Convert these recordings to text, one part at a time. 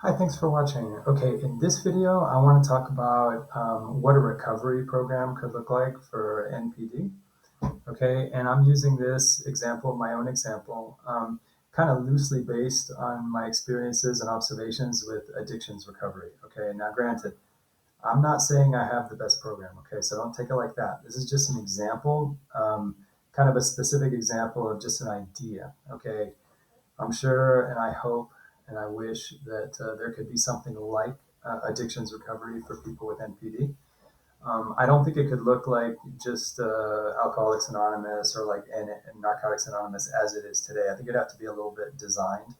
Hi, thanks for watching. Okay, in this video, I want to talk about what a recovery program could look like for NPD. Okay, and I'm using this example, my own example, kind of loosely based on my experiences and observations with addictions recovery. Okay, now granted, I'm not saying I have the best program. Okay, so don't take it like that. This is just an example, kind of a specific example of just an idea. Okay, I'm sure and I hope and I wish that there could be something like addictions recovery for people with NPD. I don't think it could look like just Alcoholics Anonymous or like Narcotics Anonymous as it is today. I think it'd have to be a little bit designed.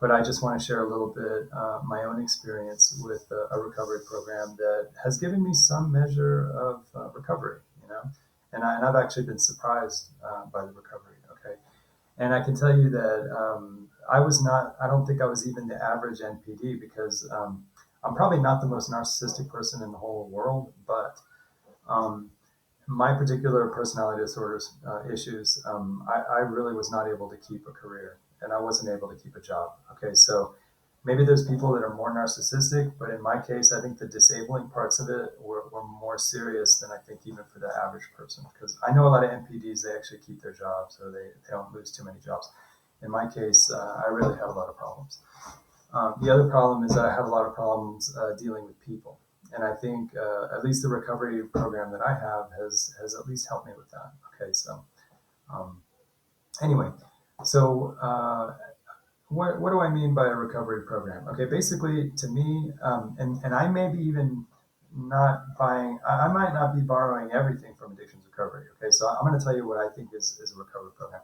But I just want to share a little bit my own experience with a recovery program that has given me some measure of recovery, and I've actually been surprised by the recovery. Okay, and I can tell you that I was not, I don't think I was even the average NPD because I'm probably not the most narcissistic person in the whole world, but um, my particular personality disorders issues, I really was not able to keep a career and I wasn't able to keep a job. Okay, so maybe there's people that are more narcissistic, but in my case, I think the disabling parts of it were more serious than I think even for the average person. Because I know a lot of NPDs, they actually keep their jobs, so they don't lose too many jobs. In my case, I really had a lot of problems. The other problem is that I had a lot of problems dealing with people. And I think at least the recovery program that I have has at least helped me with that. Okay, so um, anyway, so what do I mean by a recovery program? Okay, basically, to me, and I may be even not buying, I might not be borrowing everything from addictions recovery. Okay, so I'm going to tell you what I think is a recovery program.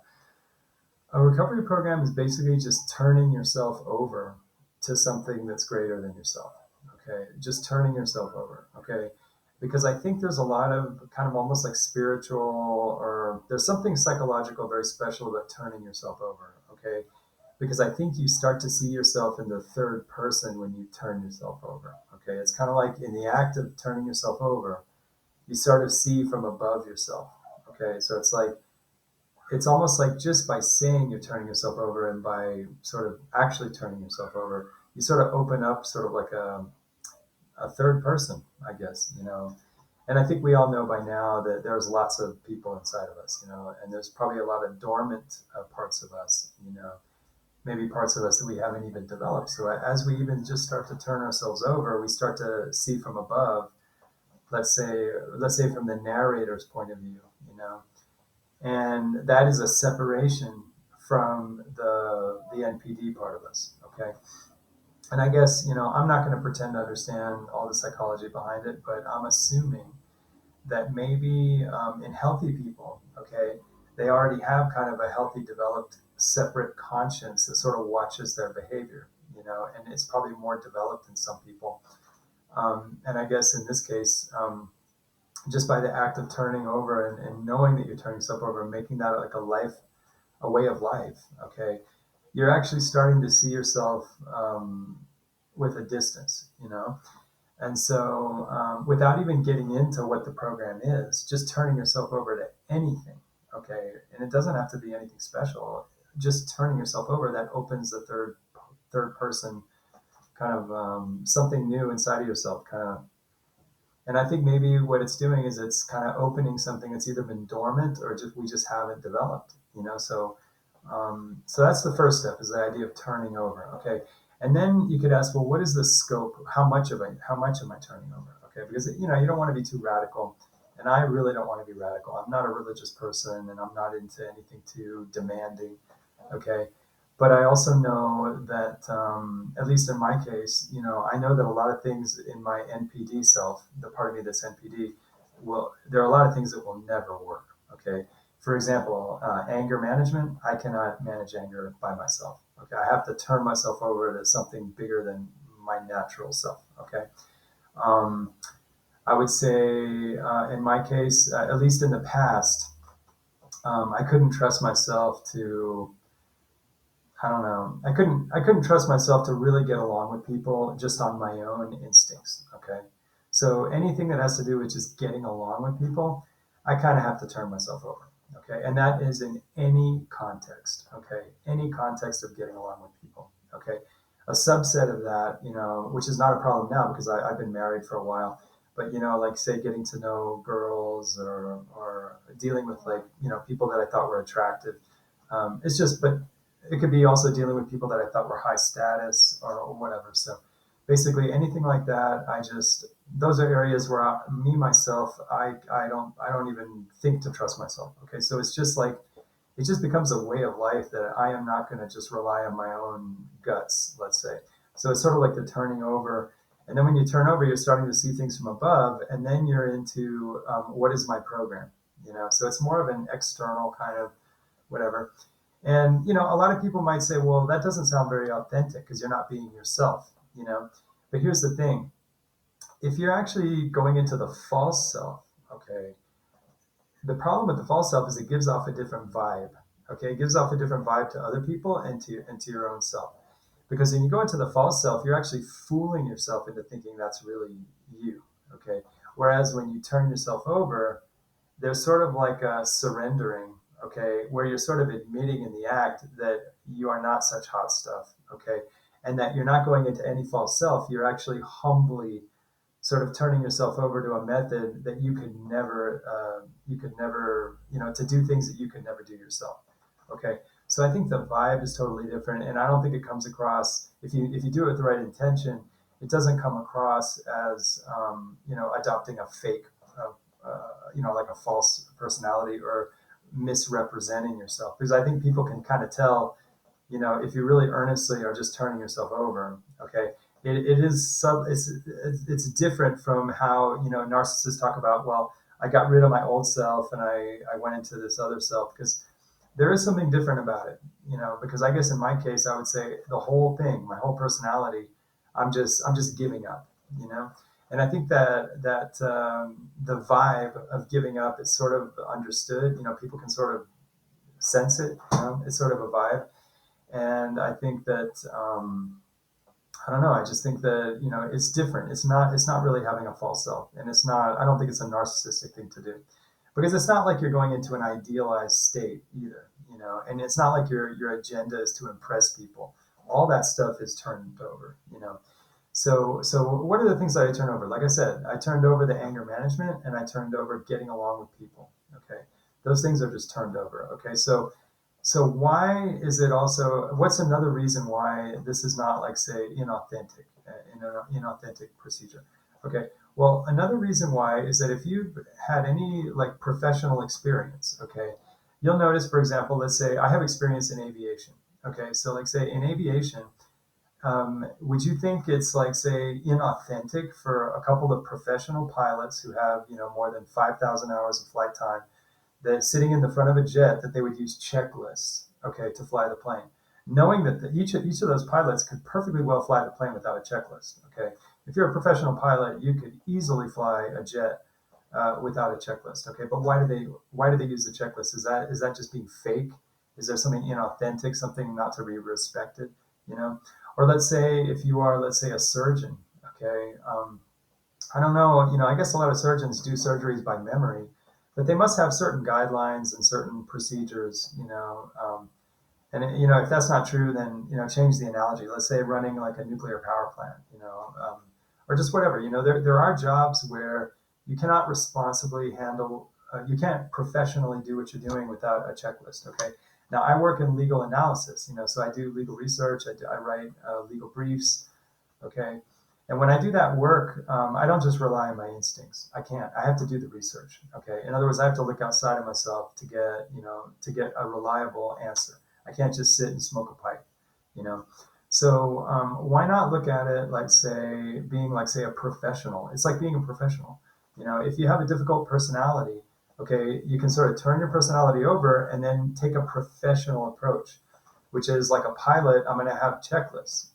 A recovery program is basically just turning yourself over to something that's greater than yourself. Okay, just turning yourself over. Okay, because I think there's a lot of kind of almost like spiritual or there's something psychological very special about turning yourself over. Okay, because I think you start to see yourself in the third person when you turn yourself over. Okay, it's kind of like in the act of turning yourself over, you sort of see from above yourself. Okay, so it's almost like just by saying you're turning yourself over and by sort of actually turning yourself over, you sort of open up sort of like a third person, I guess, And I think we all know by now that there's lots of people inside of us, and there's probably a lot of dormant parts of us, maybe parts of us that we haven't even developed. So as we even just start to turn ourselves over, we start to see from above, let's say from the narrator's point of view, and that is a separation from the NPD part of us. Okay, and I guess I'm not going to pretend to understand all the psychology behind it, but I'm assuming that maybe in healthy people, okay, they already have kind of a healthy, developed, separate conscience that sort of watches their behavior, and it's probably more developed in some people. And I guess in this case, just by the act of turning over and knowing that you're turning yourself over and making that like a way of life, okay, you're actually starting to see yourself with a distance, And so, without even getting into what the program is, just turning yourself over to anything, okay, and it doesn't have to be anything special. Just turning yourself over that opens the third person kind of something new inside of yourself, kind of. And I think maybe what it's doing is it's kind of opening something that's either been dormant or just we just haven't developed, So that's the first step is the idea of turning over. Okay, and then you could ask, well, what is the scope? How much am I turning over? Okay, because you don't want to be too radical, and I really don't want to be radical. I'm not a religious person, and I'm not into anything too demanding. Okay, but I also know that, at least in my case, I know that a lot of things in my NPD self, the part of me that's NPD, there are a lot of things that will never work. Okay. For example, anger management, I cannot manage anger by myself. Okay. I have to turn myself over to something bigger than my natural self. Okay. Um, I would say, in my case, at least in the past, I couldn't trust myself to I don't know. I couldn't trust myself to really get along with people just on my own instincts. Okay. So anything that has to do with just getting along with people, I kind of have to turn myself over. Okay. And that is in any context. Okay. Any context of getting along with people. Okay. a subset of that, which is not a problem now because I've been married for a while. But like say getting to know girls or dealing with like people that I thought were attractive. It's just, but it could be also dealing with people that I thought were high status or whatever. So basically anything like that, those are areas where me myself, I don't even think to trust myself. Okay, so it's just like it just becomes a way of life that I am not going to just rely on my own guts, let's say. So it's sort of like the turning over. And then when you turn over, you're starting to see things from above, and then you're into what is my program? So it's more of an external kind of whatever. And a lot of people might say, well, that doesn't sound very authentic because you're not being yourself. But here's the thing: if you're actually going into the false self, okay, the problem with the false self is it gives off a different vibe. Okay, it gives off a different vibe to other people and to your own self. Because when you go into the false self, you're actually fooling yourself into thinking that's really you. Okay, whereas when you turn yourself over, there's sort of like a surrendering. Okay, where you're sort of admitting in the act that you are not such hot stuff. Okay, and that you're not going into any false self. You're actually humbly sort of turning yourself over to a method that you could never, to do things that you could never do yourself. Okay, so I think the vibe is totally different, and I don't think it comes across if you do it with the right intention. It doesn't come across as adopting a fake, like a false personality or misrepresenting yourself. Because I think people can kind of tell if you really earnestly are just turning yourself over. Okay, it is it's different from how narcissists talk about. Well, I got rid of my old self and I went into this other self, because there is something different about it. Because I guess in my case, I would say the whole thing, my whole personality, I'm just giving up. You know, and I think that the vibe of giving up is sort of understood. People can sort of sense it. It's sort of a vibe. And I think that I don't know. I just think that it's different. It's not really having a false self, and it's not. I don't think it's a narcissistic thing to do, because it's not like you're going into an idealized state either. And it's not like your agenda is to impress people. All that stuff is turned over. So what are the things that I turn over? Like I said, I turned over the anger management, and I turned over getting along with people. Okay, those things are just turned over. Okay, so why is it also? What's another reason why this is not like say inauthentic, in an inauthentic procedure? Okay. Well, another reason why is that if you've had any like professional experience, okay, you'll notice, for example, let's say I have experience in aviation. Okay, so like say in aviation, would you think it's like say inauthentic for a couple of professional pilots who have more than 5,000 hours of flight time, that sitting in the front of a jet, that they would use checklists, okay, to fly the plane, knowing that each of those pilots could perfectly well fly the plane without a checklist. Okay, if you're a professional pilot, you could easily fly a jet without a checklist. Okay, but why do they use the checklist? Is that just being fake? Is there something inauthentic, something not to be respected? You know, or let's say if you are, let's say, a surgeon. Okay, I don't know. I guess a lot of surgeons do surgeries by memory, but they must have certain guidelines and certain procedures. And if that's not true, then change the analogy. Let's say running like a nuclear power plant. Or just whatever. There are jobs where you cannot responsibly handle. You can't professionally do what you're doing without a checklist. Okay. Now I work in legal analysis. So I do legal research. I write legal briefs. Okay. And when I do that work, I don't just rely on my instincts. I can't. I have to do the research. Okay. In other words, I have to look outside of myself to get a reliable answer. I can't just sit and smoke a pipe. You know. So why not look at it like say being like say a professional? It's like being a professional. If you have a difficult personality, okay, you can sort of turn your personality over and then take a professional approach, which is like a pilot. I'm going to have checklists.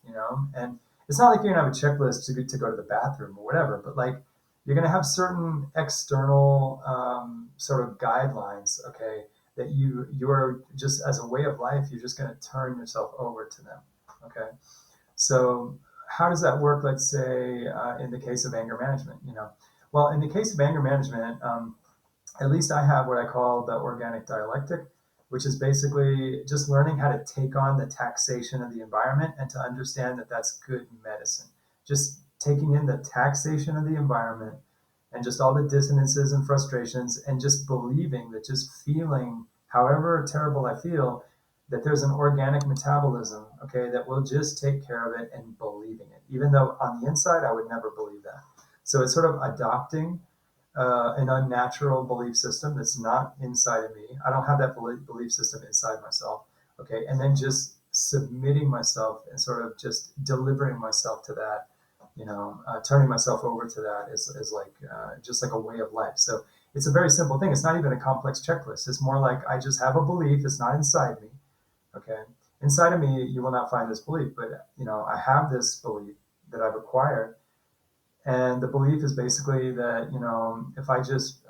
And it's not like you're gonna have a checklist to go to the bathroom or whatever, but like you're gonna have certain external sort of guidelines, okay, that you're just as a way of life, you're just gonna turn yourself over to them, okay. So how does that work? Let's say in the case of anger management, well, in the case of anger management, at least I have what I call the organic dialectic, which is basically just learning how to take on the taxation of the environment and to understand that that's good medicine. Just taking in the taxation of the environment and just all the dissonances and frustrations, and just believing that, just feeling however terrible I feel, that there's an organic metabolism, okay, that will just take care of it, and believing it, even though on the inside I would never believe that. So it's sort of adopting an unnatural belief system that's not inside of me. I don't have that belief system inside myself, okay, and then just submitting myself and sort of just delivering myself to that, turning myself over to that is like just like a way of life. So it's a very simple thing. It's not even a complex checklist. It's more like I just have a belief. It's not inside me. Okay, inside of me, you will not find this belief, but I have this belief that I've acquired, and the belief is basically that if I just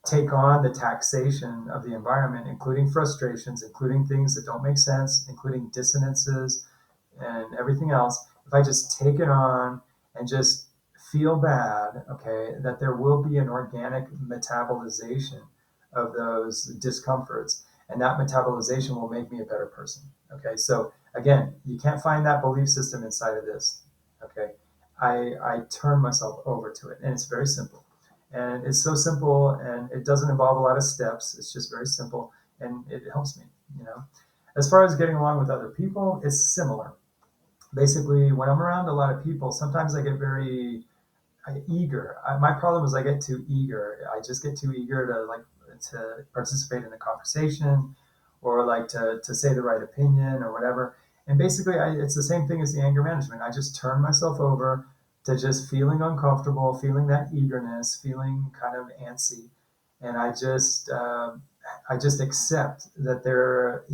take on the taxation of the environment, including frustrations, including things that don't make sense, including dissonances and everything else, if I just take it on and just feel bad, okay, that there will be an organic metabolization of those discomforts, and that metabolization will make me a better person. Okay, so again, you can't find that belief system inside of this. Okay, I turn myself over to it, and it's very simple. And it's so simple, and it doesn't involve a lot of steps. It's just very simple, and it helps me. You know, as far as getting along with other people, it's similar. Basically, when I'm around a lot of people, sometimes I get very eager. My problem is I get too eager. I just get too eager to participate in the conversation, or like to say the right opinion or whatever. And basically, it's the same thing as the anger management. I just turn myself over to just feeling uncomfortable, feeling that eagerness, feeling kind of antsy, and I just accept that there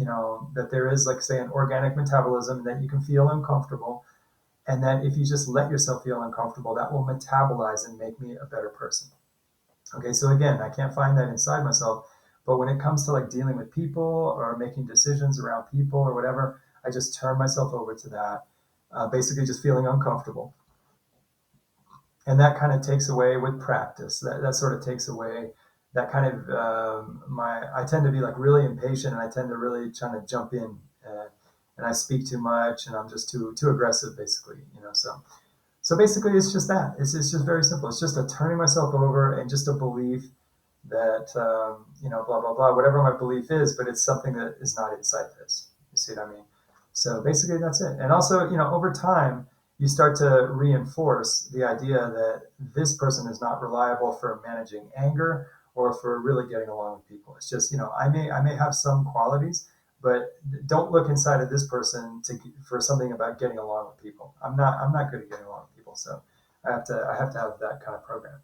is, like, say, an organic metabolism, that you can feel uncomfortable, and that if you just let yourself feel uncomfortable, that will metabolize and make me a better person. Okay, so again, I can't find that inside myself, but when it comes to like dealing with people or making decisions around people or whatever, I just turn myself over to that, basically just feeling uncomfortable. And that kind of takes away with practice. That sort of takes away that kind of I tend to be like really impatient, and I tend to really trying to jump in, and I speak too much, and I'm just too aggressive, basically. So basically, it's just that. It's just very simple. It's just a turning myself over, and just a belief that blah blah blah, whatever my belief is, but it's something that is not inside this. You see what I mean? So basically, that's it. And also, over time, you start to reinforce the idea that this person is not reliable for managing anger or for really getting along with people. It's just, I may have some qualities, but don't look inside of this person for something about getting along with people. I'm not good at getting along with people, so I have to have that kind of program.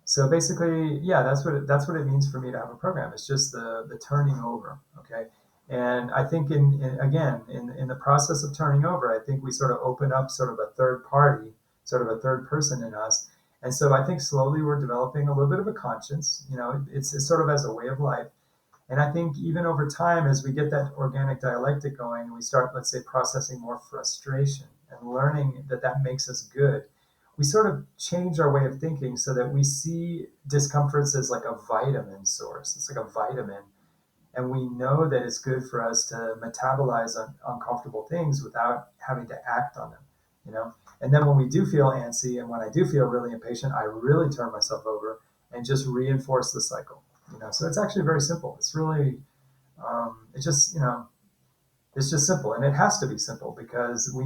So basically, yeah, that's what it means for me to have a program. It's just the turning over, okay. And I think in the process of turning over, I think we sort of open up sort of a third party, sort of a third person in us. And so I think slowly we're developing a little bit of a conscience. It's sort of as a way of life. And I think even over time, as we get that organic dialectic going, we start, let's say, processing more frustration and learning that makes us good. We sort of change our way of thinking so that we see discomforts as like a vitamin source. It's like a vitamin. And we know that it's good for us to metabolize uncomfortable things without having to act on them. And then when we do feel antsy, and when I do feel really impatient, I really turn myself over and just reinforce the cycle. So it's actually very simple. It's really, it's just simple, and it has to be simple, because we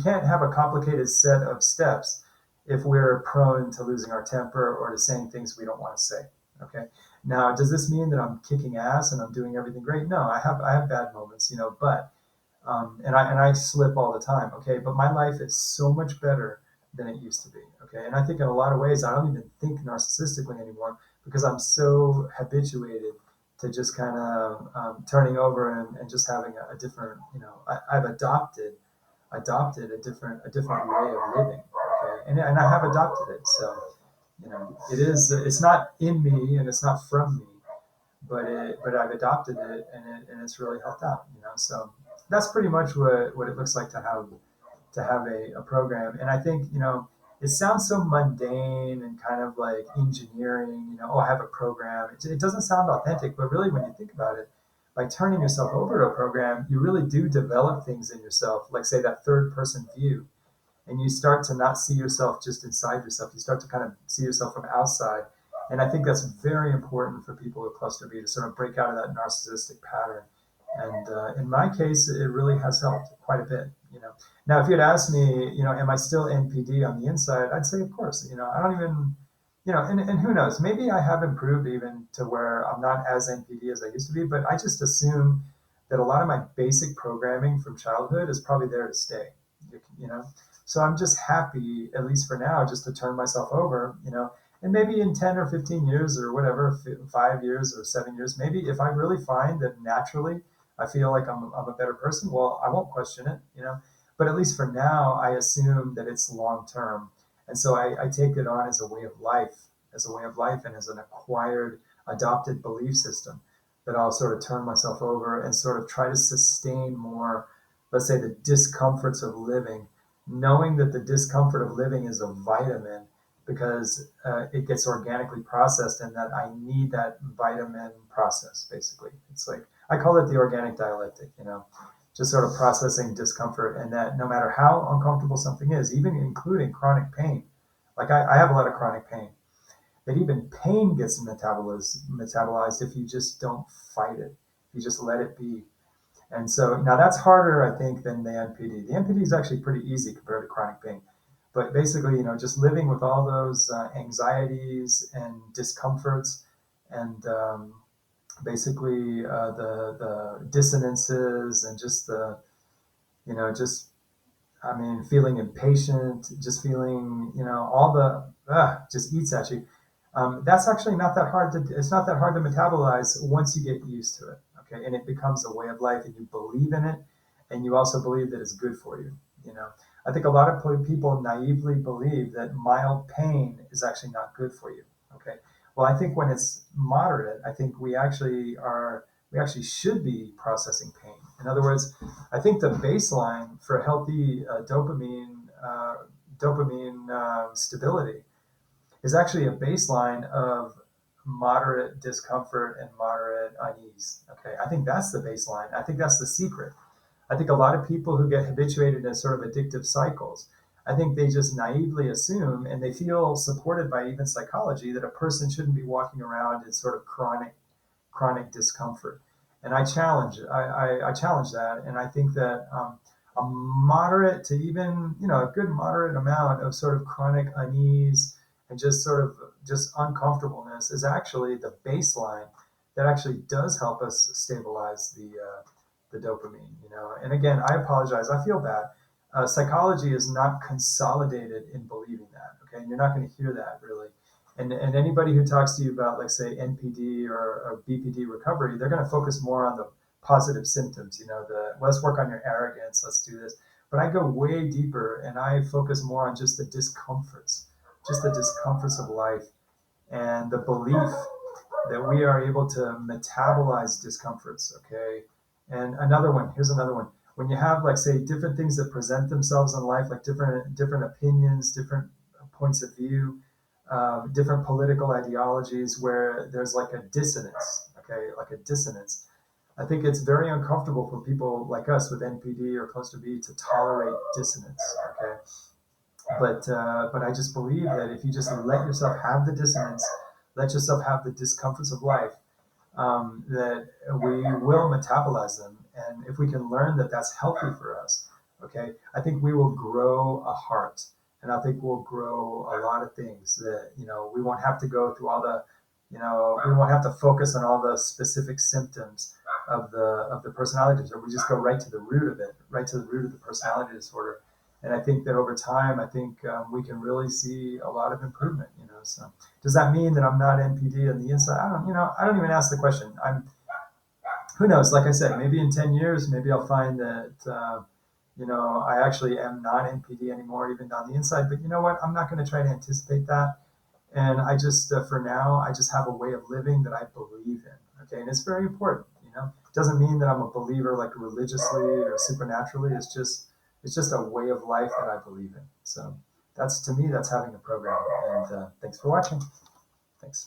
can't have a complicated set of steps if we're prone to losing our temper or to saying things we don't want to say. Okay. Now, does this mean that I'm kicking ass and I'm doing everything great? No, I have bad moments, but and I slip all the time. Okay, but my life is so much better than it used to be. Okay, and I think in a lot of ways I don't even think narcissistically anymore, because I'm so habituated to just kind of turning over and just having a different. I've adopted a different way of living. Okay, and I have adopted it. So it's not in me and it's not from me, but I've adopted it, and it's really helped out. So that's pretty much what it looks like to have a program. And I think it sounds so mundane and kind of like engineering, oh, I have a program. It doesn't sound authentic, but really when you think about it, by turning yourself over to a program, you really do develop things in yourself, like say that third person view, and you start to not see yourself just inside yourself. You start to kind of see yourself from outside. And I think that's very important for people with cluster B to sort of break out of that narcissistic pattern. And in my case, it really has helped quite a bit. Now, if you'd asked me, am I still NPD on the inside? I'd say, of course. I don't even, and who knows? Maybe I have improved even to where I'm not as NPD as I used to be. But I just assume that a lot of my basic programming from childhood is probably there to stay. You know, so I'm just happy, at least for now, just to turn myself over. And maybe in 10 or 15 years or whatever, 5 years or 7 years, maybe if I really find that naturally I feel like I'm a better person, well, I won't question it. But at least for now, I assume that it's long term. And so I take it on as a way of life, and as an acquired, adopted belief system that I'll sort of turn myself over and sort of try to sustain more, let's say, the discomforts of living, knowing that the discomfort of living is a vitamin because it gets organically processed and that I need that vitamin process, basically. It's like, I call it the organic dialectic, just sort of processing discomfort, and that no matter how uncomfortable something is, even including chronic pain, like I have a lot of chronic pain, that even pain gets metabolized if you just don't fight it, if you just let it be. And so now that's harder, I think, than the NPD. The NPD is actually pretty easy compared to chronic pain. But basically, just living with all those anxieties and discomforts, and basically the dissonances, and just just, I mean, feeling impatient, just feeling, all the just eats at you. That's actually not that hard to. It's not that hard to metabolize once you get used to it. Okay, and it becomes a way of life, and you believe in it, and you also believe that it's good for you. You know, I think a lot of people naively believe that mild pain is actually not good for you. Okay, well, I think when it's moderate, I think we actually are. We actually should be processing pain. In other words, I think the baseline for healthy dopamine stability is actually a baseline of moderate discomfort and moderate unease. Okay, I think that's the baseline. I think that's the secret. I think a lot of people who get habituated in sort of addictive cycles, I think they just naively assume, and they feel supported by even psychology, that a person shouldn't be walking around in sort of chronic discomfort. And I challenge that, and I think that a moderate to even a good moderate amount of sort of chronic unease and just sort of just uncomfortableness is actually the baseline that actually does help us stabilize the dopamine. And again, I apologize. I feel bad. Psychology is not consolidated in believing that. Okay, and you're not going to hear that really. And anybody who talks to you about, like, say, NPD or BPD recovery, they're going to focus more on the positive symptoms. Let's work on your arrogance. Let's do this. But I go way deeper, and I focus more on just the discomforts of life, and the belief that we are able to metabolize discomforts. Okay. And here's another one. When you have, like, say, different things that present themselves in life, like different opinions, different points of view, different political ideologies, where there's like a dissonance. Okay, like a dissonance. I think it's very uncomfortable for people like us with NPD or cluster B to tolerate dissonance. Okay, but I just believe that if you just let yourself have the dissonance, let yourself have the discomforts of life, that we will metabolize them. And if we can learn that that's healthy for us, okay, I think we will grow a heart. And I think we'll grow a lot of things that, we won't have to go through we won't have to focus on all the specific symptoms of the personality disorder. We just go right to the root of it, right to the root of the personality disorder. And I think that over time, I think we can really see a lot of improvement. So does that mean that I'm not NPD on the inside? I don't even ask the question. Who knows? Like I said, maybe in 10 years, maybe I'll find that, I actually am not NPD anymore, even on the inside. But you know what? I'm not going to try to anticipate that. And I just, for now, I just have a way of living that I believe in. Okay. And it's very important. It doesn't mean that I'm a believer, like, religiously or supernaturally. It's just a way of life that I believe in. So That's, to me, that's having a program. And thanks for watching. Thanks.